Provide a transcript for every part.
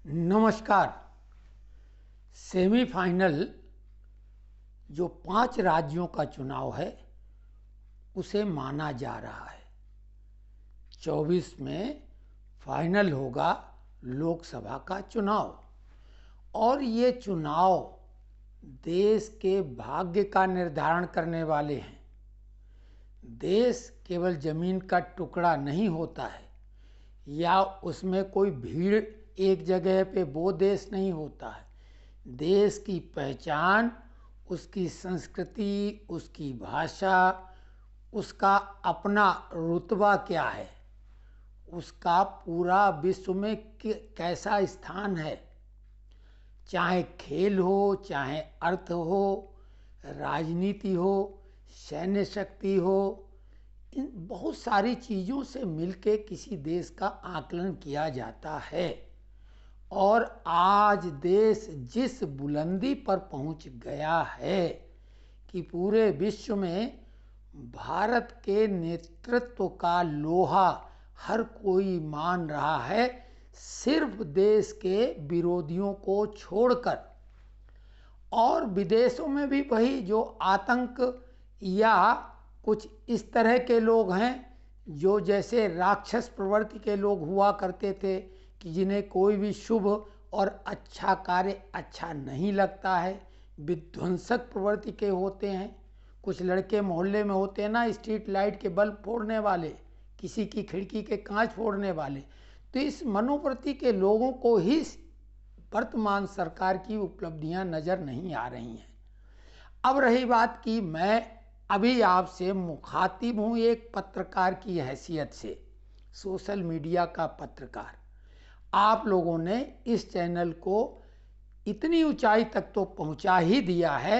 नमस्कार। सेमीफाइनल जो 5 राज्यों का चुनाव है उसे माना जा रहा है। 24 में फाइनल होगा लोकसभा का चुनाव और ये चुनाव देश के भाग्य का निर्धारण करने वाले हैं। देश केवल जमीन का टुकड़ा नहीं होता है या उसमें कोई भीड़ एक जगह पे वो देश नहीं होता है। देश की पहचान, उसकी संस्कृति, उसकी भाषा, उसका अपना रुतबा क्या है, उसका पूरा विश्व में कैसा स्थान है, चाहे खेल हो, चाहे अर्थ हो, राजनीति हो, सैन्य शक्ति हो, इन बहुत सारी चीज़ों से मिलके किसी देश का आकलन किया जाता है। और आज देश जिस बुलंदी पर पहुंच गया है कि पूरे विश्व में भारत के नेतृत्व का लोहा हर कोई मान रहा है, सिर्फ देश के विरोधियों को छोड़कर। और विदेशों में भी वही जो आतंक या कुछ इस तरह के लोग हैं जो जैसे राक्षस प्रवृत्ति के लोग हुआ करते थे कि जिन्हें कोई भी शुभ और अच्छा कार्य अच्छा नहीं लगता है, विध्वंसक प्रवृत्ति के होते हैं। कुछ लड़के मोहल्ले में होते हैं ना, स्ट्रीट लाइट के बल्ब फोड़ने वाले, किसी की खिड़की के कांच फोड़ने वाले। तो इस मनोवृत्ति के लोगों को ही वर्तमान सरकार की उपलब्धियां नज़र नहीं आ रही हैं। अब रही बात कि मैं अभी आपसे मुखातिब हूँ एक पत्रकार की हैसियत से, सोशल मीडिया का पत्रकार। आप लोगों ने इस चैनल को इतनी ऊंचाई तक तो पहुंचा ही दिया है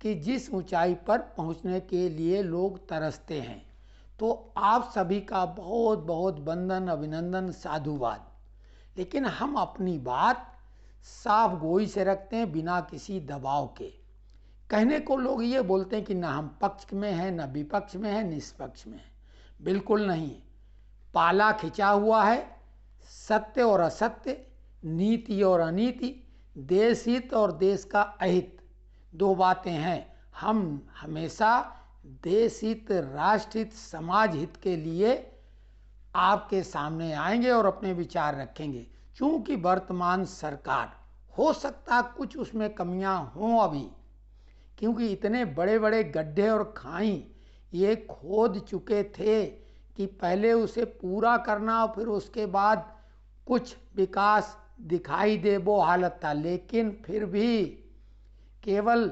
कि जिस ऊंचाई पर पहुंचने के लिए लोग तरसते हैं। तो आप सभी का बहुत बहुत वंदन, अभिनंदन, साधुवाद। लेकिन हम अपनी बात साफ गोई से रखते हैं, बिना किसी दबाव के। कहने को लोग ये बोलते हैं कि ना हम पक्ष में हैं, ना विपक्ष में हैं, निष्पक्ष में हैं। बिल्कुल नहीं। पाला खिंचा हुआ है, सत्य और असत्य, नीति और अनीति, देश हित और देश का अहित, दो बातें हैं। हम हमेशा देश हित, राष्ट्र हित, समाज हित के लिए आपके सामने आएंगे और अपने विचार रखेंगे। चूंकि वर्तमान सरकार, हो सकता कुछ उसमें कमियां हों अभी, क्योंकि इतने बड़े बड़े गड्ढे और खाई ये खोद चुके थे कि पहले उसे पूरा करना और फिर उसके बाद कुछ विकास दिखाई दे, वो हालत था। लेकिन फिर भी केवल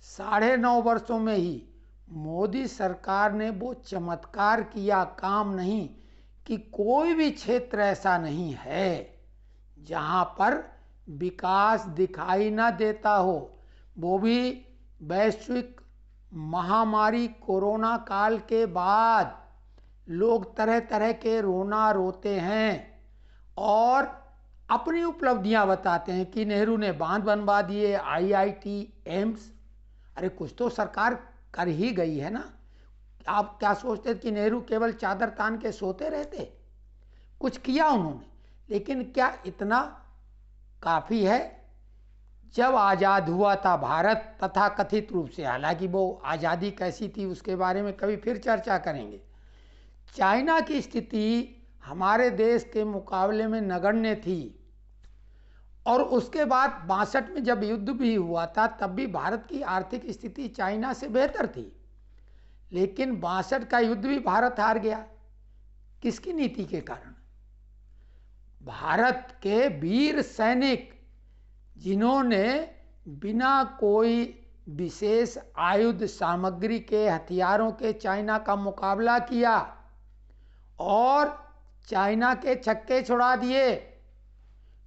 9.5 वर्षों में ही मोदी सरकार ने वो चमत्कार किया, काम नहीं कि कोई भी क्षेत्र ऐसा नहीं है जहाँ पर विकास दिखाई ना देता हो। वो भी वैश्विक महामारी कोरोना काल के बाद लोग तरह तरह के रोना रोते हैं और अपनी उपलब्धियां बताते हैं कि नेहरू ने बांध बनवा दिए, आईआईटी, एम्स। अरे कुछ तो सरकार कर ही गई है ना। आप क्या सोचते थे कि नेहरू केवल चादर तान के सोते रहते? कुछ किया उन्होंने, लेकिन क्या इतना काफ़ी है? जब आज़ाद हुआ था भारत तथा कथित रूप से, हालांकि वो आज़ादी कैसी थी उसके बारे में कभी फिर चर्चा करेंगे, चाइना की स्थिति हमारे देश के मुकाबले में नगण्य थी। और उसके बाद 62 में जब युद्ध भी हुआ था तब भी भारत की आर्थिक स्थिति चाइना से बेहतर थी। लेकिन 62 का युद्ध भी भारत हार गया। किसकी नीति के कारण? भारत के वीर सैनिक जिन्होंने बिना कोई विशेष आयुध सामग्री के, हथियारों के चाइना का मुकाबला किया और चाइना के छक्के छुड़ा दिए।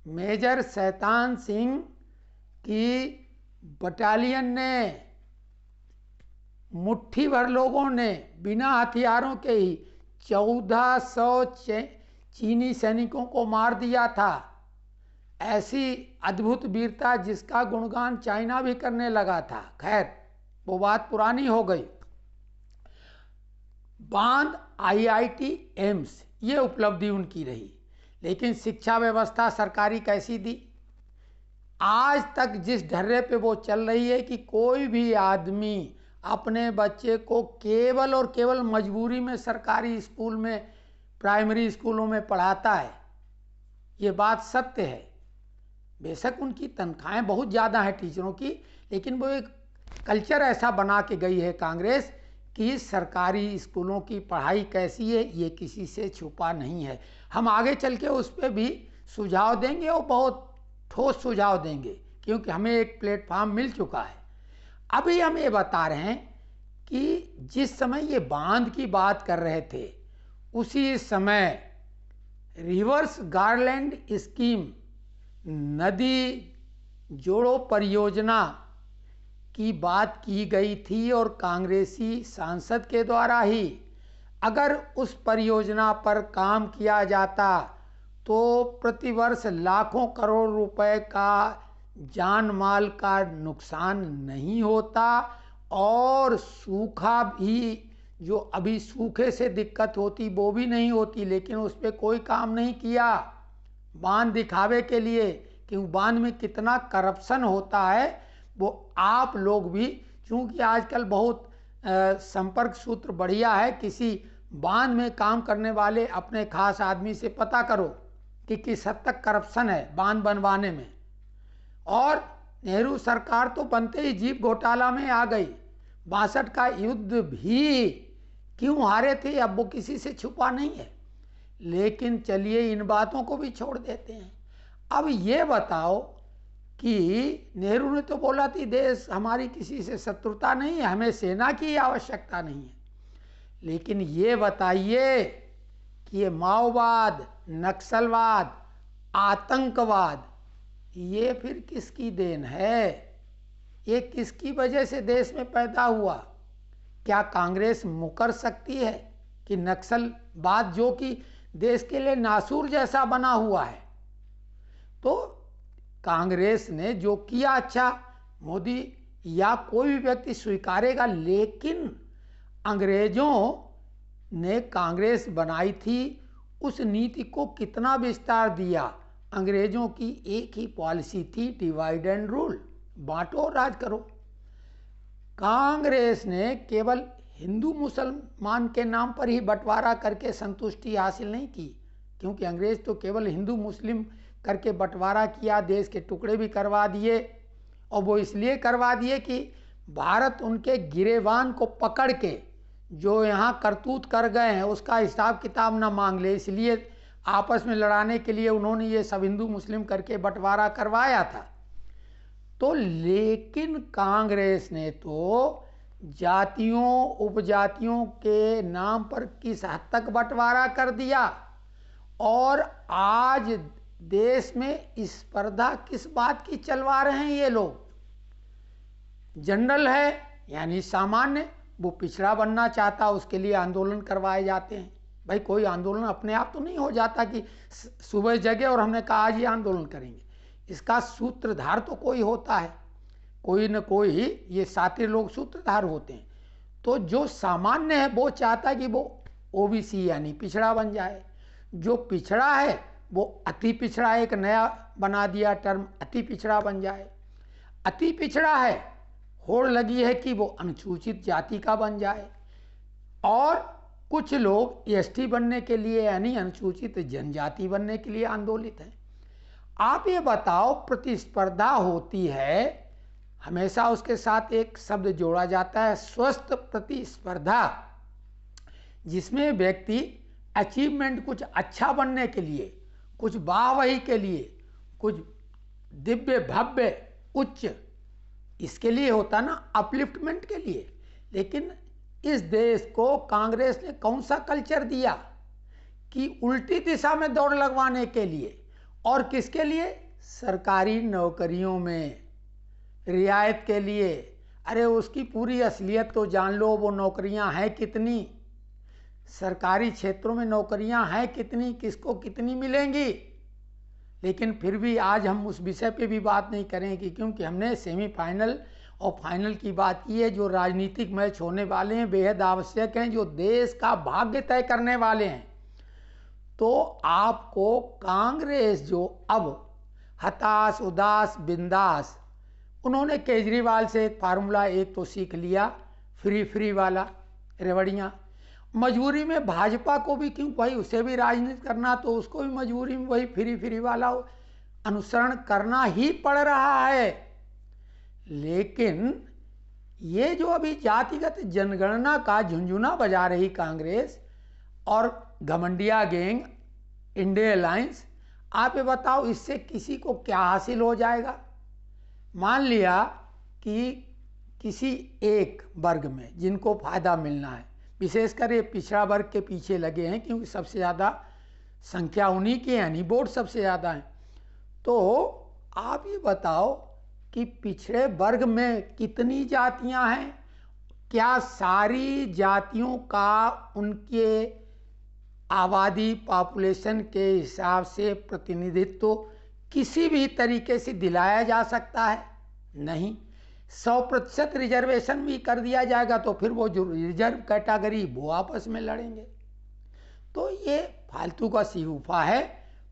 मेजर शैतान सिंह की बटालियन ने, मुट्ठी भर लोगों ने बिना हथियारों के ही 1400 चीनी सैनिकों को मार दिया था। ऐसी अद्भुत वीरता जिसका गुणगान चाइना भी करने लगा था। खैर वो बात पुरानी हो गई। बांध, आईआईटी, एम्स, ये उपलब्धि उनकी रही। लेकिन शिक्षा व्यवस्था सरकारी कैसी दी? आज तक जिस ढर्रे पे वो चल रही है कि कोई भी आदमी अपने बच्चे को केवल और केवल मजबूरी में सरकारी स्कूल में, प्राइमरी स्कूलों में पढ़ाता है। ये बात सत्य है। बेशक उनकी तनख्वाहें बहुत ज़्यादा हैं टीचरों की, लेकिन वो एक कल्चर ऐसा बना के गई है कांग्रेस कि सरकारी स्कूलों की पढ़ाई कैसी है ये किसी से छुपा नहीं है। हम आगे चल के उस पर भी सुझाव देंगे और बहुत ठोस सुझाव देंगे, क्योंकि हमें एक प्लेटफॉर्म मिल चुका है। अभी हम ये बता रहे हैं कि जिस समय ये बांध की बात कर रहे थे, उसी समय रिवर्स गारलैंड स्कीम, नदी जोड़ो परियोजना की बात की गई थी और कांग्रेसी सांसद के द्वारा ही अगर उस परियोजना पर काम किया जाता तो प्रतिवर्ष लाखों करोड़ रुपए का जान माल का नुकसान नहीं होता और सूखा भी, जो अभी सूखे से दिक्कत होती वो भी नहीं होती। लेकिन उस पर कोई काम नहीं किया, बांध दिखावे के लिए, क्योंकि बांध में कितना करप्शन होता है वो आप लोग भी, चूँकि आजकल बहुत संपर्क सूत्र बढ़िया है, किसी बांध में काम करने वाले अपने खास आदमी से पता करो कि किस हद तक करप्शन है बांध बनवाने में। और नेहरू सरकार तो बनते ही जीप घोटाला में आ गई। 62 का युद्ध भी क्यों हारे थे अब वो किसी से छुपा नहीं है। लेकिन चलिए इन बातों को भी छोड़ देते हैं। अब ये बताओ कि नेहरू ने तो बोला थी देश हमारी किसी से शत्रुता नहीं है, हमें सेना की आवश्यकता नहीं है। लेकिन ये बताइए कि ये माओवाद, नक्सलवाद, आतंकवाद ये फिर किसकी देन है? ये किसकी वजह से देश में पैदा हुआ? क्या कांग्रेस मुकर सकती है कि नक्सलवाद जो कि देश के लिए नासूर जैसा बना हुआ है? तो कांग्रेस ने जो किया, अच्छा मोदी या कोई भी व्यक्ति स्वीकारेगा, लेकिन अंग्रेजों ने कांग्रेस बनाई थी, उस नीति को कितना विस्तार दिया। अंग्रेजों की एक ही पॉलिसी थी, डिवाइड एंड रूल, बांटो और राज करो। कांग्रेस ने केवल हिंदू मुसलमान के नाम पर ही बंटवारा करके संतुष्टि हासिल नहीं की, क्योंकि अंग्रेज तो केवल हिंदू मुस्लिम करके बंटवारा किया, देश के टुकड़े भी करवा दिए। और वो इसलिए करवा दिए कि भारत उनके गिरेबान को पकड़ के जो यहाँ करतूत कर गए हैं उसका हिसाब किताब ना मांग ले, इसलिए आपस में लड़ाने के लिए उन्होंने ये सब हिंदू मुस्लिम करके बंटवारा करवाया था। तो लेकिन कांग्रेस ने तो जातियों उपजातियों के नाम पर किस हद तक बंटवारा कर दिया। और आज देश में स्पर्धा किस बात की चलवा रहे हैं ये लोग? जनरल है यानी सामान्य, वो पिछड़ा बनना चाहता, उसके लिए आंदोलन करवाए जाते हैं। भाई कोई आंदोलन अपने आप तो नहीं हो जाता कि सुबह जगे और हमने कहा आज ये आंदोलन करेंगे। इसका सूत्रधार तो कोई होता है, कोई न कोई, ये साथी लोग सूत्रधार होते हैं। तो जो सामान्य है वो चाहता है कि वो ओबीसी यानी पिछड़ा बन जाए। जो पिछड़ा है वो अति पिछड़ा, एक नया बना दिया टर्म, अति पिछड़ा बन जाए। अति पिछड़ा है, होड़ लगी है कि वो अनुसूचित जाति का बन जाए। और कुछ लोग एसटी बनने के लिए यानी अनुसूचित जनजाति बनने के लिए आंदोलित हैं। आप ये बताओ, प्रतिस्पर्धा होती है, हमेशा उसके साथ एक शब्द जोड़ा जाता है, स्वस्थ प्रतिस्पर्धा, जिसमें व्यक्ति अचीवमेंट, कुछ अच्छा बनने के लिए, कुछ वाहवाही के लिए, कुछ दिव्य भव्य उच्च, इसके लिए होता ना, अपलिफ्टमेंट के लिए। लेकिन इस देश को कांग्रेस ने कौन सा कल्चर दिया कि उल्टी दिशा में दौड़ लगवाने के लिए। और किसके लिए? सरकारी नौकरियों में रियायत के लिए। अरे उसकी पूरी असलियत तो जान लो, वो नौकरियां हैं कितनी, सरकारी क्षेत्रों में नौकरियां हैं कितनी, किसको कितनी मिलेंगी। लेकिन फिर भी आज हम उस विषय पे भी बात नहीं करेंगे, क्योंकि हमने सेमीफाइनल और फाइनल की बात की है। जो राजनीतिक मैच होने वाले हैं बेहद आवश्यक हैं, जो देश का भाग्य तय करने वाले हैं। तो आपको कांग्रेस जो अब हताश उदास बिंदास, उन्होंने केजरीवाल से एक फार्मूला एक तो सीख लिया, फ्री फ्री वाला रेवड़ियाँ। मजबूरी में भाजपा को भी, क्यों भाई उसे भी राजनीति करना, तो उसको भी मजबूरी में वही फ्री फ्री वाला अनुसरण करना ही पड़ रहा है। लेकिन ये जो अभी जातिगत जनगणना का झुंझुना बजा रही कांग्रेस और घमंडिया गैंग, इंडिया अलायंस, आप ये बताओ इससे किसी को क्या हासिल हो जाएगा। मान लिया कि किसी एक वर्ग में जिनको फायदा मिलना है, विशेषकर ये पिछड़ा वर्ग के पीछे लगे हैं, क्योंकि सबसे ज़्यादा संख्या उन्हीं की है, यानी वोट सबसे ज़्यादा है। तो आप ये बताओ कि पिछड़े वर्ग में कितनी जातियां हैं, क्या सारी जातियों का उनके आबादी पॉपुलेशन के हिसाब से प्रतिनिधित्व किसी भी तरीके से दिलाया जा सकता है? नहीं। 100% रिजर्वेशन भी कर दिया जाएगा तो फिर वो जो रिजर्व कैटेगरी वो आपस में लड़ेंगे। तो ये फालतू का सिगुफा है।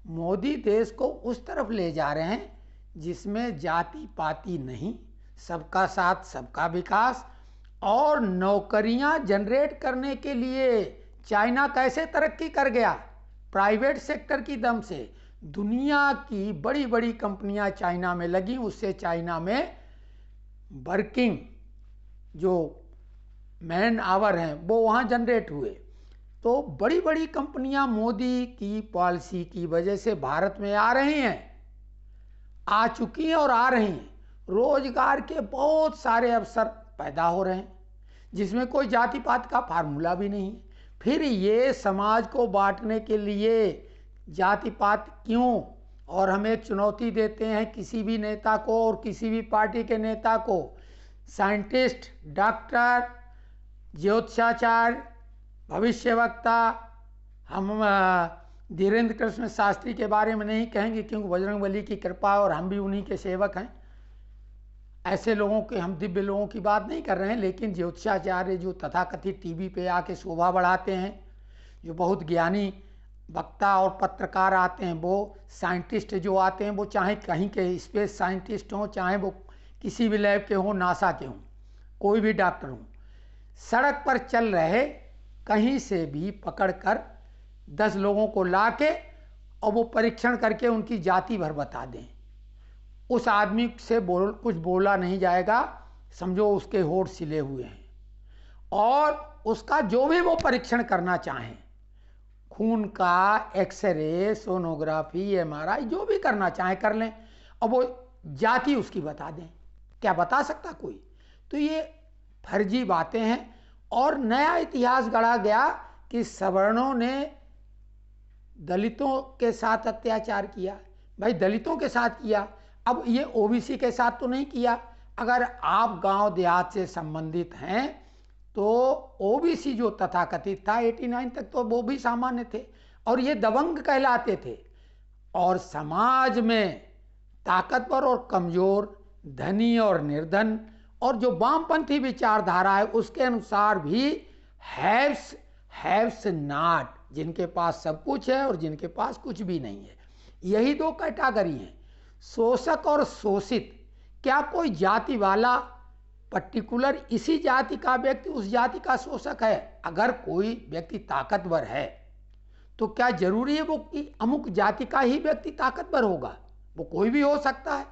मोदी देश को उस तरफ ले जा रहे हैं जिसमें जाति पाति नहीं, सबका साथ सबका विकास। और नौकरियां जनरेट करने के लिए चाइना कैसे तरक्की कर गया? प्राइवेट सेक्टर की दम से। दुनिया की बड़ी बड़ी कंपनियां चाइना में लगी, उससे चाइना में वर्किंग जो मैन आवर हैं वो वहाँ जनरेट हुए। तो बड़ी बड़ी कंपनियां मोदी की पॉलिसी की वजह से भारत में आ रही हैं, आ चुकी हैं और आ रही हैं। रोजगार के बहुत सारे अवसर पैदा हो रहे हैं जिसमें कोई जाति पात का फार्मूला भी नहीं है। फिर ये समाज को बांटने के लिए जाति पात क्यों? और हम एक चुनौती देते हैं किसी भी नेता को और किसी भी पार्टी के नेता को, साइंटिस्ट, डॉक्टर, ज्योतिषाचार्य, भविष्यवक्ता, हम धीरेन्द्र कृष्ण शास्त्री के बारे में नहीं कहेंगे क्योंकि बजरंगबली की कृपा और हम भी उन्हीं के सेवक हैं। ऐसे लोगों के, हम दिव्य लोगों की बात नहीं कर रहे हैं, लेकिन ज्योतिषाचार्य जो तथाकथित टीवी पे आके शोभा बढ़ाते हैं, जो बहुत ज्ञानी वक्ता और पत्रकार आते हैं, वो साइंटिस्ट जो आते हैं, वो चाहे कहीं के स्पेस साइंटिस्ट हों, चाहे वो किसी भी लैब के हों, नासा के हों, कोई भी डॉक्टर हों, सड़क पर चल रहे कहीं से भी पकड़कर 10 लोगों को लाके और वो परीक्षण करके उनकी जाति भर बता दें, उस आदमी से कुछ बोला नहीं जाएगा, समझो उसके होठ सिले हुए हैं। और उसका जो भी वो परीक्षण करना चाहें, खून का एक्सरे, सोनोग्राफी, एमआरआई, जो भी करना चाहें कर लें और वो जाति उसकी बता दें। क्या बता सकता कोई? तो ये फर्जी बातें हैं। और नया इतिहास गढ़ा गया कि सवर्णों ने दलितों के साथ अत्याचार किया। भाई दलितों के साथ किया, अब ये ओबीसी के साथ तो नहीं किया। अगर आप गांव देहात से संबंधित हैं तो ओबीसी जो तथाकथित था 89 तक तो वो भी सामान्य थे और ये दबंग कहलाते थे। और समाज में ताकतवर और कमजोर, धनी और निर्धन, और जो वामपंथी विचारधारा है उसके अनुसार भी हैव्स नॉट, जिनके पास सब कुछ है और जिनके पास कुछ भी नहीं है, यही 2 कैटेगरी हैं, शोषक और शोषित। क्या कोई जाति वाला पर्टिकुलर इसी जाति का व्यक्ति उस जाति का शोषक है? अगर कोई व्यक्ति ताकतवर है तो क्या जरूरी है वो कि अमुक जाति का ही व्यक्ति ताकतवर होगा? वो कोई भी हो सकता है।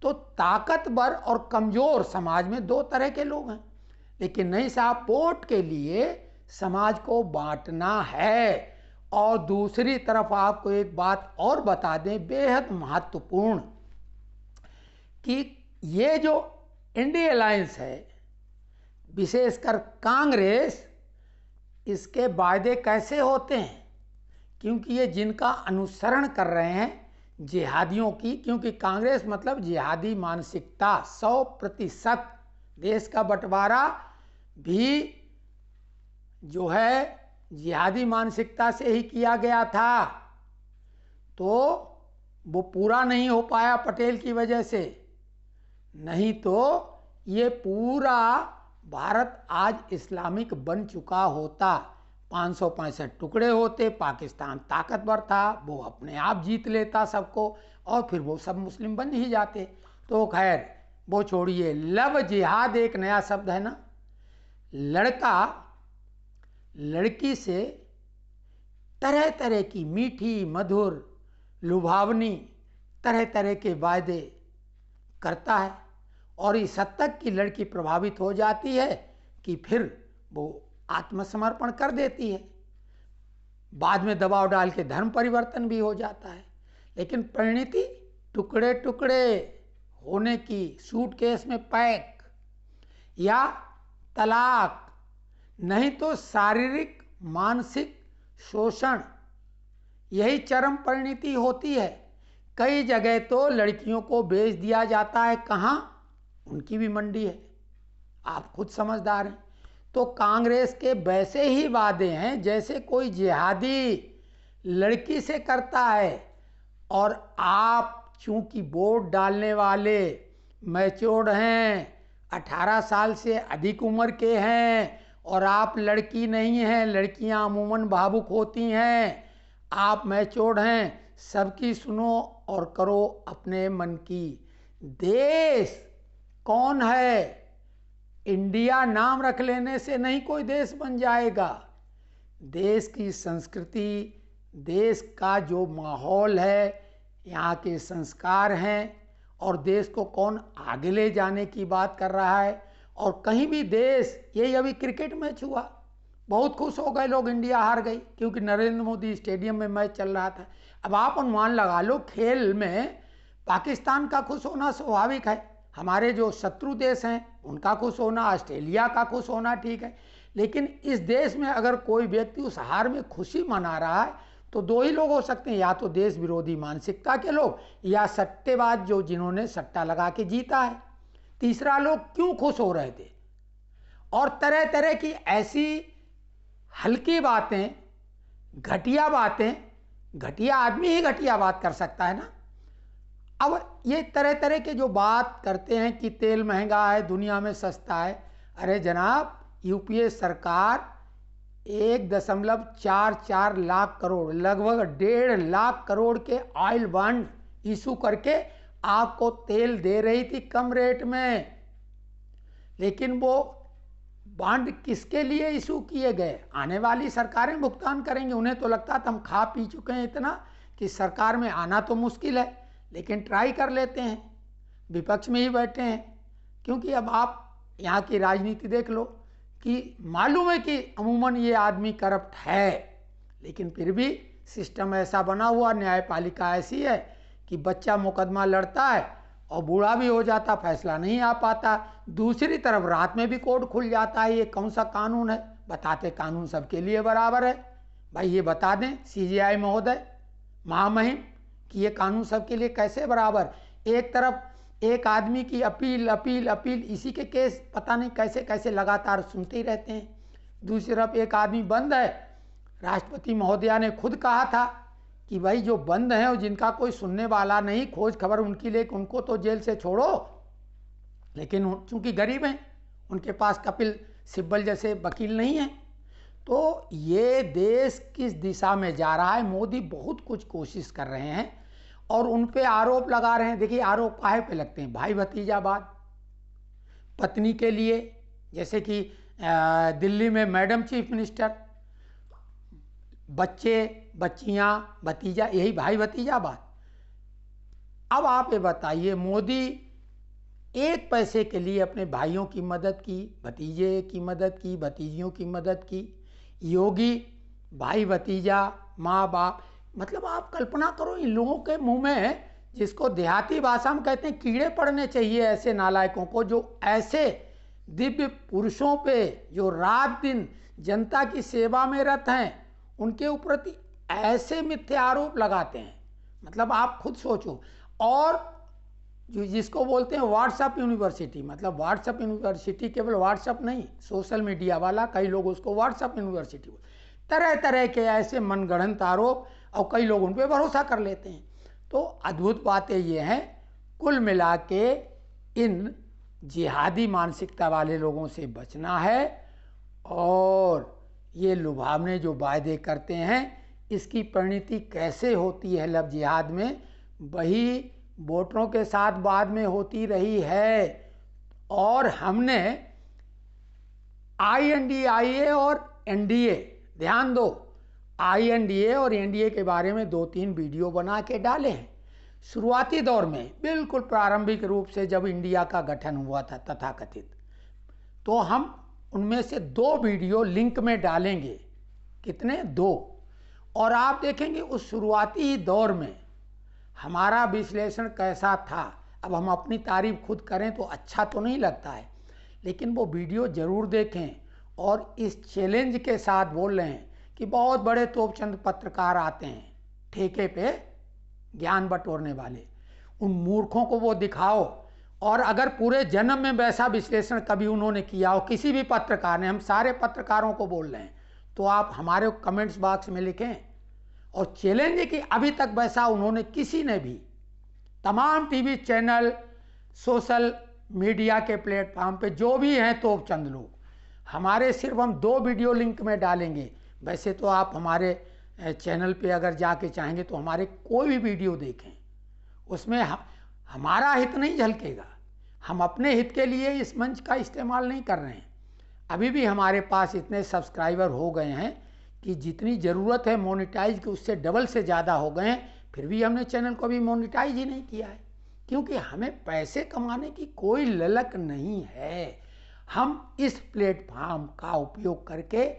तो ताकतवर और कमजोर समाज में 2 तरह के लोग हैं। लेकिन नहीं साहब, वोट के लिए समाज को बांटना है। और दूसरी तरफ आपको एक बात और बता दें, बेहद महत्वपूर्ण, कि ये जो इंडिया अलायंस है, विशेषकर कांग्रेस, इसके वायदे कैसे होते हैं? क्योंकि ये जिनका अनुसरण कर रहे हैं जिहादियों की, क्योंकि कांग्रेस मतलब जिहादी मानसिकता 100%। देश का बंटवारा भी जो है जिहादी मानसिकता से ही किया गया था, तो वो पूरा नहीं हो पाया पटेल की वजह से। नहीं तो ये पूरा भारत आज इस्लामिक बन चुका होता। 565 टुकड़े होते, पाकिस्तान ताकतवर था, वो अपने आप जीत लेता सबको और फिर वो सब मुस्लिम बन ही जाते। तो खैर वो छोड़िए। लव जिहाद एक नया शब्द है ना। लड़का लड़की से तरह तरह की मीठी मधुर लुभावनी तरह तरह के वायदे करता है और इस हद तक कि लड़की प्रभावित हो जाती है कि फिर वो आत्मसमर्पण कर देती है। बाद में दबाव डाल के धर्म परिवर्तन भी हो जाता है। लेकिन परिणति टुकड़े टुकड़े होने की, सूटकेस में पैक, या तलाक, नहीं तो शारीरिक मानसिक शोषण, यही चरम परिणति होती है। कई जगह तो लड़कियों को बेच दिया जाता है। कहाँ? उनकी भी मंडी है, आप खुद समझदार हैं। तो कांग्रेस के वैसे ही वादे हैं जैसे कोई जिहादी लड़की से करता है। और आप चूंकि वोट डालने वाले मैच्योर्ड हैं, 18 साल से अधिक उम्र के हैं, और आप लड़की नहीं हैं, लड़कियां अमूमन भावुक होती हैं, आप मैच्योर्ड हैं, सबकी सुनो और करो अपने मन की। देश कौन है? इंडिया नाम रख लेने से नहीं कोई देश बन जाएगा। देश की संस्कृति, देश का जो माहौल है, यहाँ के संस्कार हैं, और देश को कौन आगे ले जाने की बात कर रहा है। और कहीं भी देश, यही अभी क्रिकेट मैच हुआ, बहुत खुश हो गए लोग, इंडिया हार गई क्योंकि नरेंद्र मोदी स्टेडियम में मैच चल रहा था। अब आप अनुमान लगा लो, खेल में पाकिस्तान का खुश होना स्वाभाविक है, हमारे जो शत्रु देश हैं उनका खुश होना, ऑस्ट्रेलिया का खुश होना ठीक है। लेकिन इस देश में अगर कोई व्यक्ति उस हार में खुशी मना रहा है तो दो ही लोग हो सकते हैं, या तो देश विरोधी मानसिकता के लोग, या सट्टेबाज जो जिन्होंने सट्टा लगा के जीता है। तीसरा लोग क्यों खुश हो रहे थे? और तरह तरह की ऐसी हल्की बातें, घटिया बातें, घटिया आदमी ही घटिया बात कर सकता है ना। अब ये तरह तरह के जो बात करते हैं कि तेल महंगा है, दुनिया में सस्ता है। अरे जनाब, यूपीए सरकार 1.44 लाख करोड़, लगभग 1.5 लाख करोड़ के ऑयल बॉन्ड इशू करके आपको तेल दे रही थी कम रेट में। लेकिन वो बॉन्ड किसके लिए इशू किए गए? आने वाली सरकारें भुगतान करेंगे। उन्हें तो लगता था हम खा पी चुके हैं इतना कि सरकार में आना तो मुश्किल है, लेकिन ट्राई कर लेते हैं, विपक्ष में ही बैठे हैं। क्योंकि अब आप यहाँ की राजनीति देख लो कि मालूम है कि अमूमन ये आदमी करप्ट है, लेकिन फिर भी सिस्टम ऐसा बना हुआ, न्यायपालिका ऐसी है कि बच्चा मुकदमा लड़ता है और बूढ़ा भी हो जाता, फैसला नहीं आ पाता। दूसरी तरफ रात में भी कोर्ट खुल जाता है। ये कौन सा कानून है? बताते कानून सबके लिए बराबर है। भाई ये बता दें सीजेआई महोदय, महामहिम, कि ये कानून सबके लिए कैसे बराबर? एक तरफ एक आदमी की अपील अपील अपील, इसी के केस पता नहीं कैसे कैसे लगातार सुनते ही रहते हैं। दूसरी तरफ एक आदमी बंद है, राष्ट्रपति महोदया ने खुद कहा था कि भाई जो बंद हैं और जिनका कोई सुनने वाला नहीं, खोज खबर उनकी ले, उनको तो जेल से छोड़ो। लेकिन चूंकि गरीब हैं, उनके पास कपिल सिब्बल जैसे वकील नहीं हैं। तो ये देश किस दिशा में जा रहा है? मोदी बहुत कुछ कोशिश कर रहे हैं और उन पे आरोप लगा रहे हैं। देखिए आरोप काहे पे लगते हैं? भाई भतीजावाद, पत्नी के लिए, जैसे कि दिल्ली में मैडम चीफ मिनिस्टर, बच्चे बच्चियां भतीजा, यही भाई भतीजावाद। अब आप ये बताइए, मोदी एक पैसे के लिए अपने भाइयों की मदद की, भतीजे की मदद की, भतीजियों की मदद की। योगी भाई भतीजा, माँ बाप, मतलब आप कल्पना करो इन लोगों के मुंह में, जिसको देहाती भाषा में कहते हैं कीड़े पड़ने चाहिए, ऐसे नालायकों को, जो ऐसे दिव्य पुरुषों पे जो रात दिन जनता की सेवा में रत हैं, उनके ऊपर ऐसे मिथ्या आरोप लगाते हैं। मतलब आप खुद सोचो। और जो जिसको बोलते हैं व्हाट्सएप यूनिवर्सिटी, मतलब व्हाट्सएप यूनिवर्सिटी केवल व्हाट्सएप नहीं, सोशल मीडिया वाला, कई लोग उसको व्हाट्सएप यूनिवर्सिटी, तरह तरह के ऐसे मनगढ़ंत आरोप, और कई लोग उन पर भरोसा कर लेते हैं। तो अद्भुत बातें ये हैं। कुल मिला के इन जिहादी मानसिकता वाले लोगों से बचना है और ये लुभावने जो वायदे करते हैं इसकी परिणति कैसे होती है लव जिहाद में, वही वोटरों के साथ बाद में होती रही है। और हमने INDIA और NDA, ध्यान दो, INDA और NDA के बारे में 2-3 वीडियो बना के डाले हैं। शुरुआती दौर में, बिल्कुल प्रारंभिक रूप से जब इंडिया का गठन हुआ था तथाकथित, तो हम उनमें से 2 वीडियो लिंक में डालेंगे। कितने? 2। और आप देखेंगे उस शुरुआती दौर में हमारा विश्लेषण कैसा था। अब हम अपनी तारीफ खुद करें तो अच्छा तो नहीं लगता है, लेकिन वो वीडियो ज़रूर देखें। और इस चैलेंज के साथ बोल रहे हैं कि बहुत बड़े तोपचंद पत्रकार आते हैं ठेके पे ज्ञान बटोरने वाले, उन मूर्खों को वो दिखाओ। और अगर पूरे जन्म में वैसा विश्लेषण कभी उन्होंने किया हो, किसी भी पत्रकार ने, हम सारे पत्रकारों को बोल रहे हैं, तो आप हमारे कमेंट्स बॉक्स में लिखें। और चैलेंज है कि अभी तक वैसा उन्होंने किसी ने भी, तमाम टीवी चैनल, सोशल मीडिया के प्लेटफॉर्म पे जो भी हैं तोपचंद लोग, हमारे सिर्फ हम 2 वीडियो लिंक में डालेंगे। वैसे तो आप हमारे चैनल पे अगर जाके चाहेंगे तो हमारे कोई भी वीडियो देखें, उसमें हमारा हित नहीं झलकेगा। हम अपने हित के लिए इस मंच का इस्तेमाल नहीं कर रहे हैं। अभी भी हमारे पास इतने सब्सक्राइबर हो गए हैं कि जितनी ज़रूरत है मोनेटाइज की उससे डबल से ज़्यादा हो गए हैं, फिर भी हमने चैनल को अभी मोनेटाइज ही नहीं किया है, क्योंकि हमें पैसे कमाने की कोई ललक नहीं है। हम इस प्लेटफॉर्म का उपयोग करके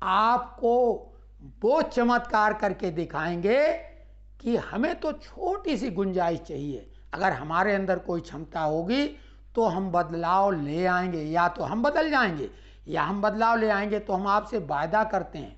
आपको वो चमत्कार करके दिखाएंगे कि हमें तो छोटी सी गुंजाइश चाहिए। अगर हमारे अंदर कोई क्षमता होगी तो हम बदलाव ले आएंगे, या तो हम बदल जाएंगे या हम बदलाव ले आएंगे। तो हम आपसे वायदा करते हैं